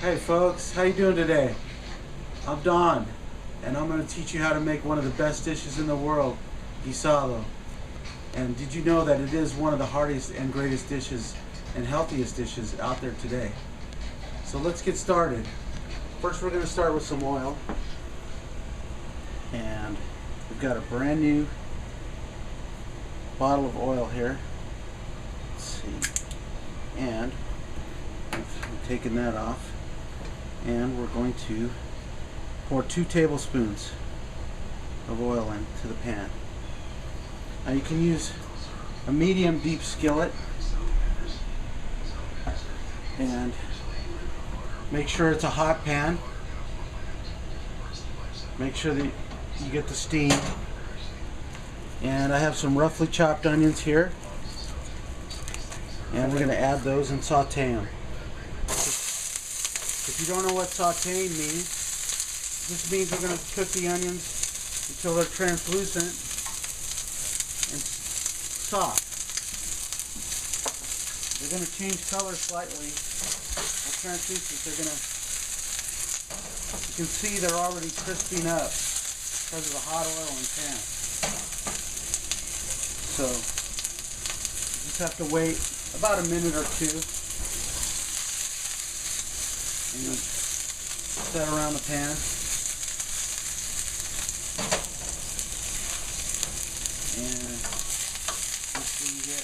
Hey folks, how you doing today? I'm Don, and I'm going to teach you how to make one of the best dishes in the world, Guisado. And did you know that it is one of the hardest and greatest dishes and healthiest dishes out there today? So let's get started. First we're going to start with some oil. And we've got a brand new bottle of oil here. Let's see. And we've taken that off. And we're going to pour 2 tablespoons of oil into the pan. Now you can use a medium deep skillet, and make sure it's a hot pan. Make sure that you get the steam. And I have some roughly chopped onions here, and we're going to add those and saute them. If you don't know what sauteing means, this means we're going to cook the onions until they're translucent and soft. They're going to change color slightly. Well, translucent, you can see they're already crisping up because of the hot oil and pan. So, you just have to wait about a minute or two. And you set around the pan. And you get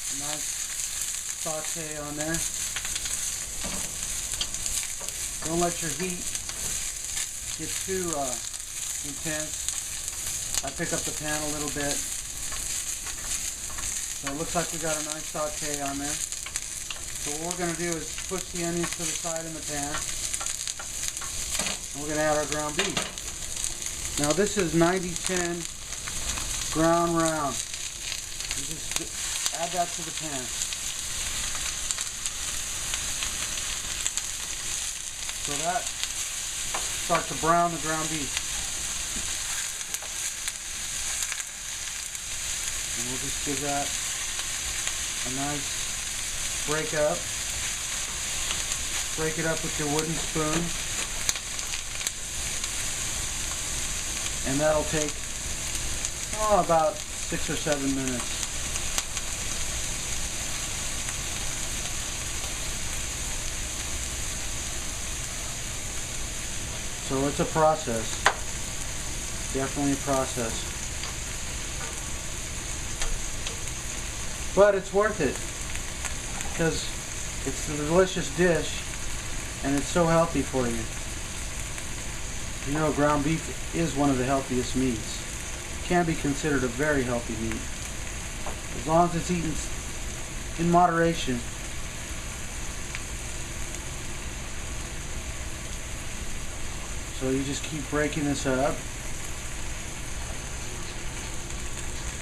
a nice saute on there. Don't let your heat get too intense. I pick up the pan a little bit. So it looks like we got a nice saute on there. So what we're going to do is push the onions to the side in the pan, and we're going to add our ground beef. Now this is 90-10 ground round. You just add that to the pan. So that starts to brown the ground beef. And we'll just give that a nice break up. Break it up with your wooden spoon. And that'll take about 6 or 7 minutes. So it's a process. Definitely a process. But it's worth it, because it's a delicious dish and it's so healthy for you. You know, ground beef is one of the healthiest meats. It can be considered a very healthy meat, as long as it's eaten in moderation. So you just keep breaking this up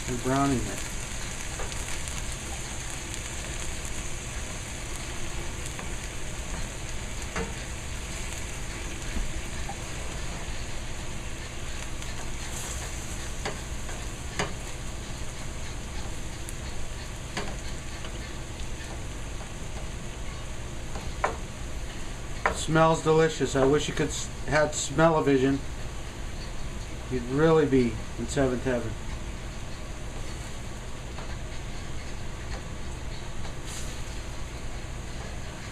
and browning it. Smells delicious. I wish you could had smell-o-vision. You'd really be in 7th heaven.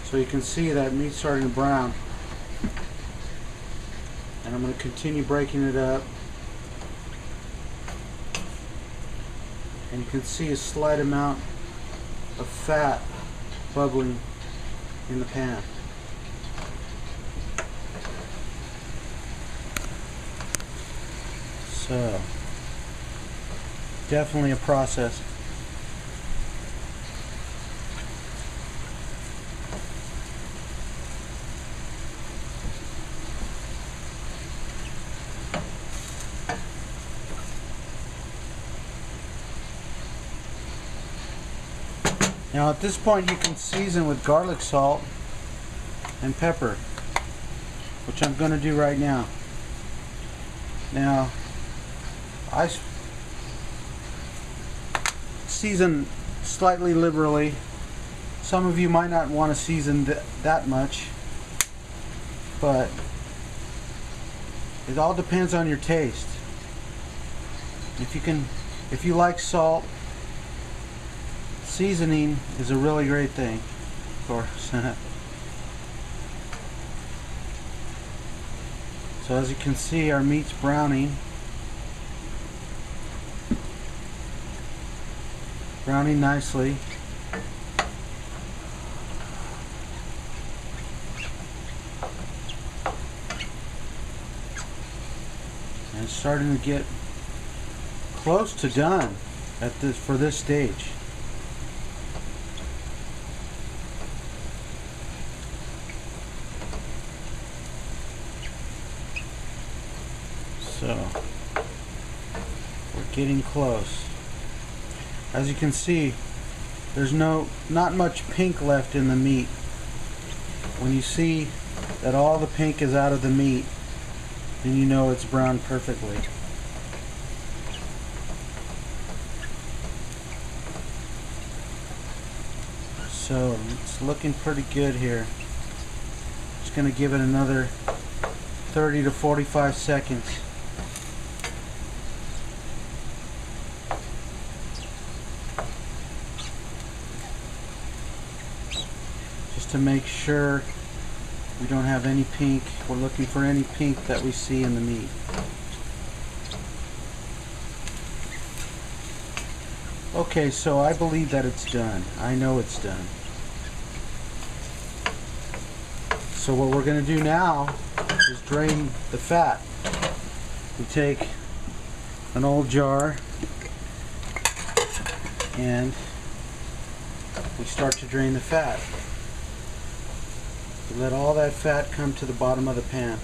So you can see that meat's starting to brown. And I'm going to continue breaking it up. And you can see a slight amount of fat bubbling in the pan. So, definitely a process. Now at this point you can season with garlic salt and pepper, which I'm going to do right now. Now, I season slightly liberally Some of you might not want to season that much, but it all depends on your taste. If you like salt, seasoning is a really great thing, of course. So as you can see, our meat's browning. Browning nicely. And it's starting to get close to done for this stage. So we're getting close. As you can see, there's not much pink left in the meat. When you see that all the pink is out of the meat, then you know it's browned perfectly. So it's looking pretty good here. Just going to give it another 30 to 45 seconds. Just to make sure we don't have any pink. We're looking for any pink that we see in the meat. Okay, so I believe that it's done. I know it's done. So what we're going to do now is drain the fat. We take an old jar and we start to drain the fat. We let all that fat come to the bottom of the pan.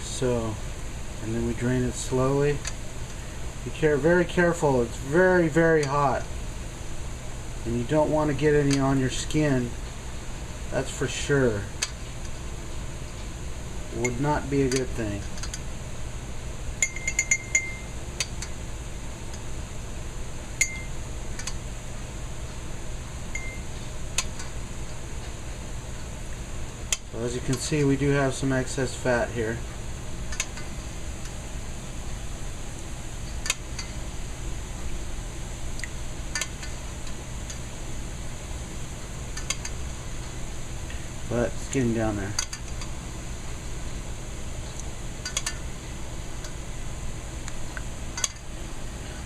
So, and then we drain it slowly. Be very careful. It's very, very hot. And you don't want to get any on your skin. That's for sure. Would not be a good thing. So as you can see, we do have some excess fat here. But it's getting down there.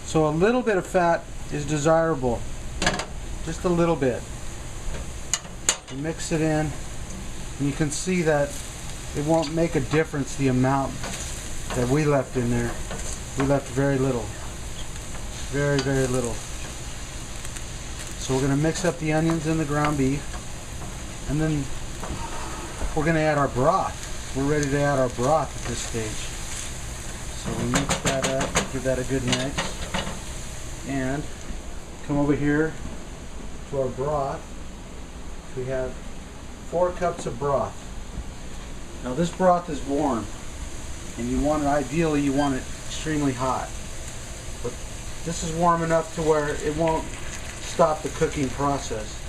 So a little bit of fat is desirable. Just a little bit. You mix it in, and you can see that it won't make a difference the amount that we left in there. We left very little. Very, very little. So we're going to mix up the onions and the ground beef, and then we're going to add our broth. We're ready to add our broth at this stage. So we mix that up, give that a good mix, and come over here to our broth. We have 4 cups of broth. Now this broth is warm, and you want it, ideally you want it extremely hot. But this is warm enough to where it won't stop the cooking process.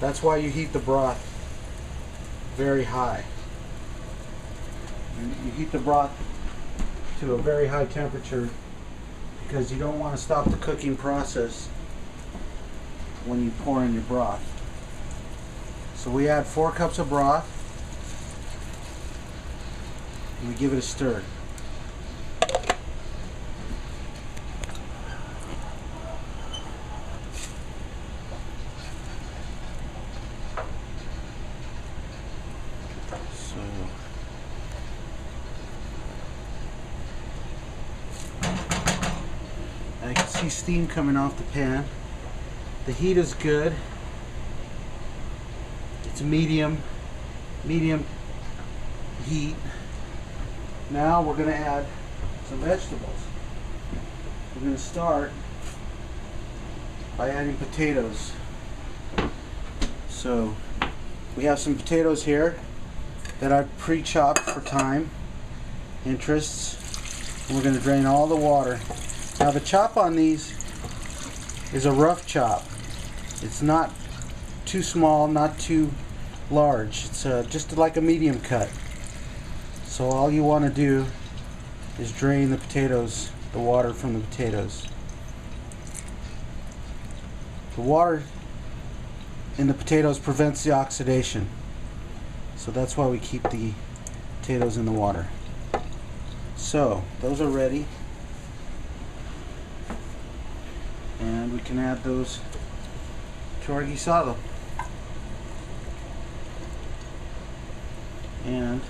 That's why you heat the broth very high. And you heat the broth to a very high temperature because you don't want to stop the cooking process when you pour in your broth. So we add 4 cups of broth and we give it a stir. I can see steam coming off the pan. The heat is good. It's medium heat. Now we're going to add some vegetables. We're going to start by adding potatoes. So we have some potatoes here that I've pre-chopped for time interests. And we're going to drain all the water. Now the chop on these is a rough chop. It's not too small, not too large. It's just like a medium cut. So all you want to do is drain the potatoes, the water from the potatoes. The water in the potatoes prevents the oxidation. So that's why we keep the potatoes in the water. So those are ready. And we can add those to our guisado. And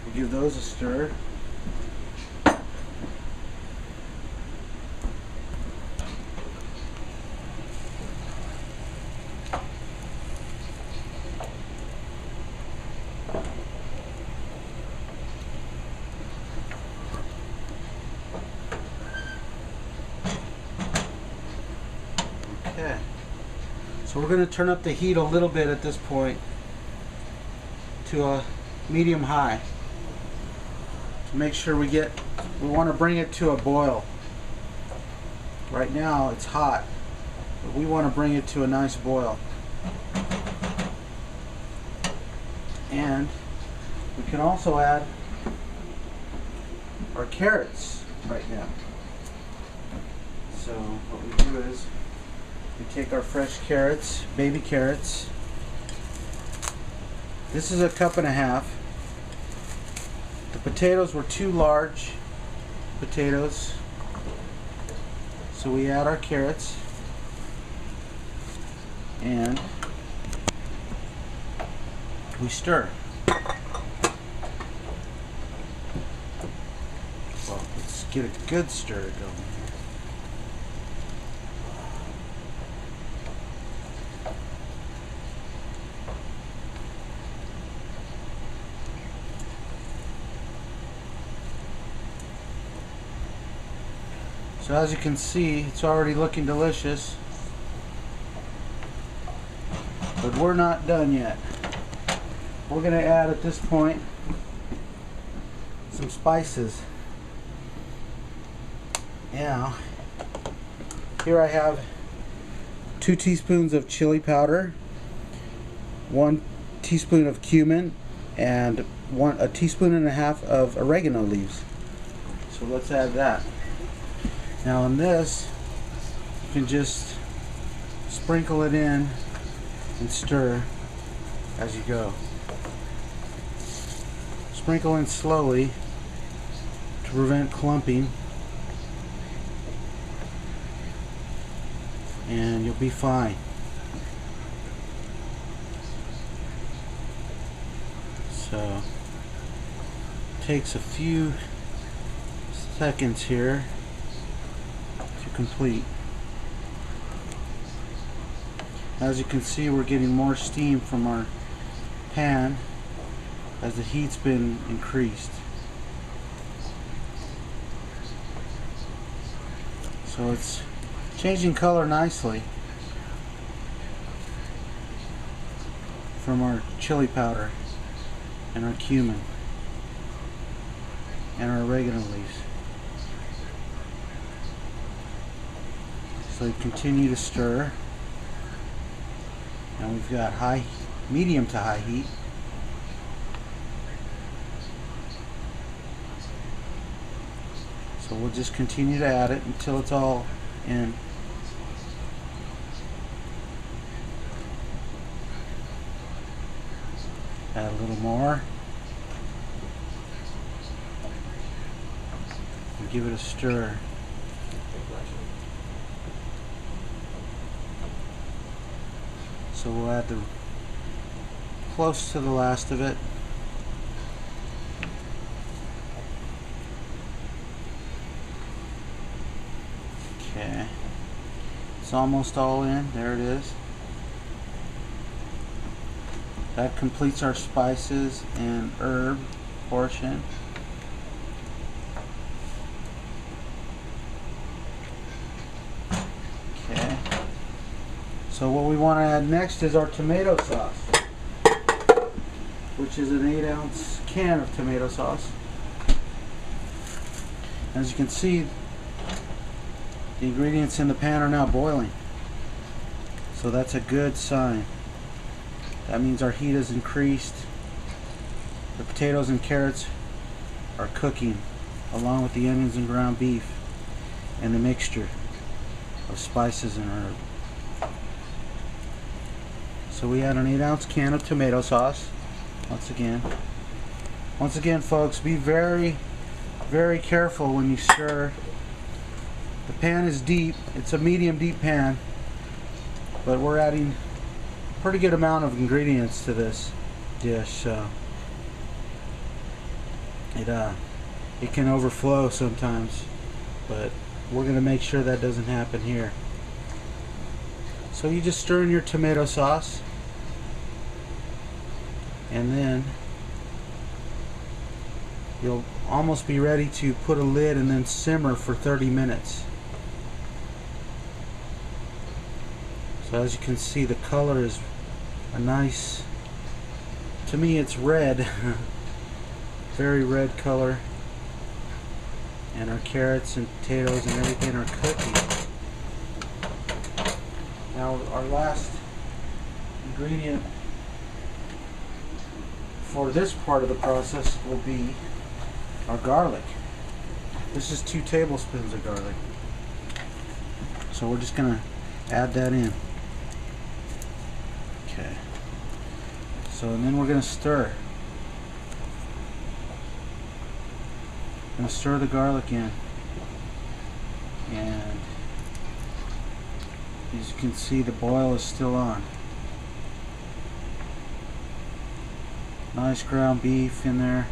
we'll give those a stir. Okay, so we're going to turn up the heat a little bit at this point to a medium high to make sure we want to bring it to a boil. Right now it's hot, but we want to bring it to a nice boil. And we can also add our carrots right now. So what we do is we take our fresh carrots, baby carrots. This is 1.5 cups. The potatoes were 2 large potatoes. So we add our carrots and we stir. Well, let's get a good stir going. So as you can see, it's already looking delicious, but we're not done yet. We're going to add at this point some spices. Now, here I have 2 teaspoons of chili powder, 1 teaspoon of cumin, and 1.5 teaspoons of oregano leaves. So let's add that. Now on this, you can just sprinkle it in and stir as you go. Sprinkle in slowly to prevent clumping, and you'll be fine. So, takes a few seconds here to complete. As you can see, we're getting more steam from our pan as the heat's been increased. So it's changing color nicely from our chili powder and our cumin and our oregano leaves. So you continue to stir, and we've got medium to high heat. So we'll just continue to add it until it's all in. Add a little more. And give it a stir. So we'll add close to the last of it. Okay, it's almost all in. There it is. That completes our spices and herb portion. Okay. So what we want to add next is our tomato sauce, which is an 8-ounce can of tomato sauce. As you can see, The ingredients in the pan are now boiling. So that's a good sign. That means our heat has increased. The potatoes and carrots are cooking along with the onions and ground beef and the mixture of spices and herb. So we add an 8-ounce can of tomato sauce. Once again folks, be very careful when you stir. The pan is deep. It's a medium deep pan, but we're adding a pretty good amount of ingredients to this dish, so it can overflow sometimes, but we're going to make sure that doesn't happen here. So you just stir in your tomato sauce, and then you'll almost be ready to put a lid and then simmer for 30 minutes. So as you can see, the color is a nice, to me it's red, very red color, and our carrots and potatoes and everything are cooking. Now our last ingredient for this part of the process will be our garlic. This is 2 tablespoons of garlic. So we're just going to add that in. Okay. So and then we're going to stir. Going to stir the garlic in. And as you can see, the boil is still on. Nice ground beef in there.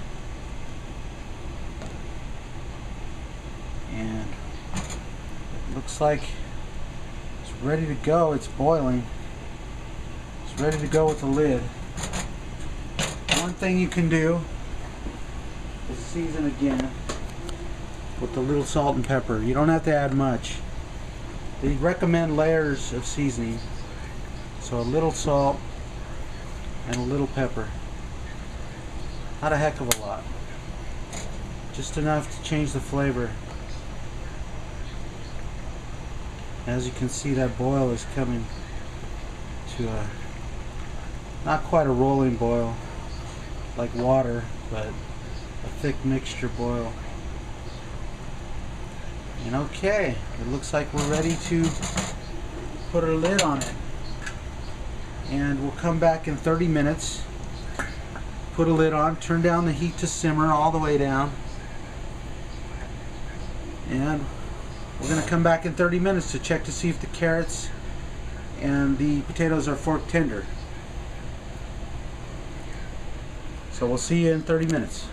And it looks like it's ready to go. It's boiling. It's ready to go with the lid. One thing you can do is season again with a little salt and pepper. You don't have to add much. They recommend layers of seasoning. So a little salt and a little pepper. Not a heck of a lot. Just enough to change the flavor. As you can see, that boil is coming to a, not quite a rolling boil like water, but a thick mixture boil. And okay, it looks like we're ready to put our lid on it. And we'll come back in 30 minutes, put a lid on, turn down the heat to simmer all the way down, and we're going to come back in 30 minutes to check to see if the carrots and the potatoes are fork tender. So we'll see you in 30 minutes.